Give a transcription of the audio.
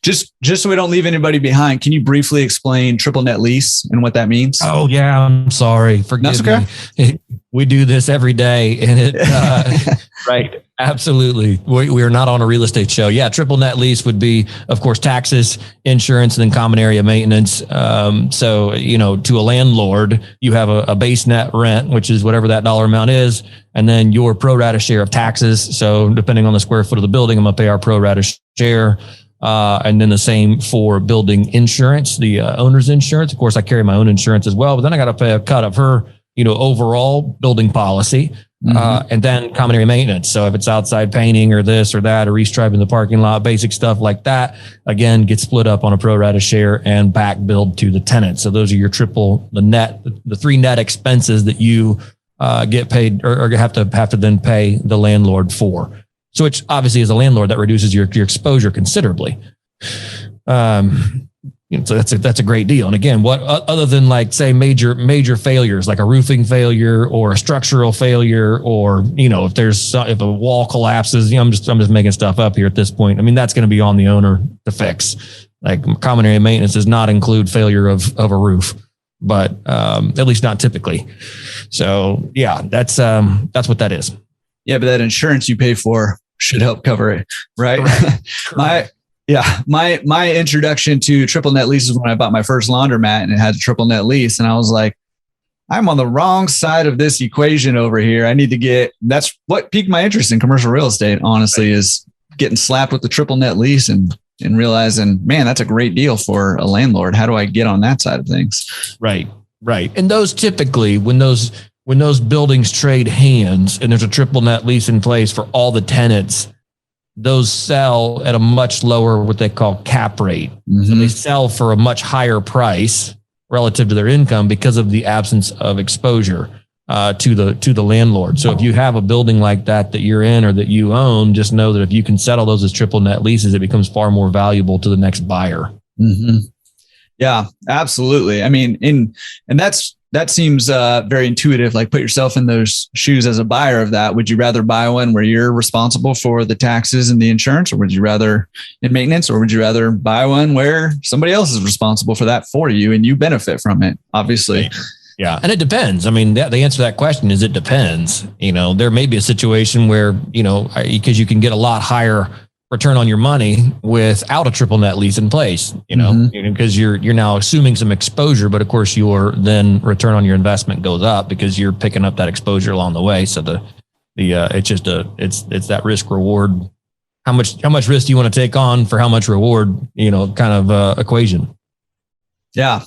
Just so we don't leave anybody behind, can you briefly explain triple net lease and what that means? Oh yeah, I'm sorry. Forgive me. We do this every day, and it right. Absolutely. We are not on a real estate show. Yeah. Triple net lease would be, of course, taxes, insurance, and then common area maintenance. So, to a landlord, you have a base net rent, which is whatever that dollar amount is. And then your pro rata share of taxes. So depending on the square foot of the building, I'm going to pay our pro rata share. And then the same for building insurance, the owner's insurance. Of course, I carry my own insurance as well, but then I got to pay a cut of her, overall building policy. And then common area maintenance. So if it's outside painting or this or that, or restriping the parking lot, basic stuff like that, again, gets split up on a pro rata share and back billed to the tenant. So those are your the three net expenses that you get paid or have to then pay the landlord for. So which obviously as a landlord, that reduces your exposure considerably. So that's a great deal. And again, what other than like say major failures, like a roofing failure or a structural failure, or if a wall collapses, I'm just making stuff up here at this point. I mean, that's going to be on the owner to fix. Like common area maintenance does not include failure of a roof, but at least not typically. So yeah, that's what that is. Yeah, but that insurance you pay for should help cover it, right? Correct. My introduction to triple net lease is when I bought my first laundromat, and it had a triple net lease. And I was like, I'm on the wrong side of this equation over here. I need to that's what piqued my interest in commercial real estate, honestly, is getting slapped with the triple net lease and realizing, man, that's a great deal for a landlord. How do I get on that side of things? Right. And those typically, when those buildings trade hands and there's a triple net lease in place for all the tenants, those sell at a much lower, what they call cap rate. So they sell for a much higher price relative to their income because of the absence of exposure to the landlord. So if you have a building like that you're in or that you own, just know that if you can settle those as triple net leases, it becomes far more valuable to the next buyer. Yeah, absolutely. I mean, and that seems very intuitive. Like, put yourself in those shoes as a buyer of that. Would you rather buy one where you're responsible for the taxes and the insurance, or would you rather in maintenance, or would you rather buy one where somebody else is responsible for that for you and you benefit from it? Obviously. Yeah. And it depends. I mean, the answer to that question is it depends. There may be a situation where, because you can get a lot higher return on your money without a triple net lease in place, because you're now assuming some exposure, but of course your then return on your investment goes up because you're picking up that exposure along the way. So it's that risk reward. How much risk do you want to take on for how much reward, kind of equation. Yeah.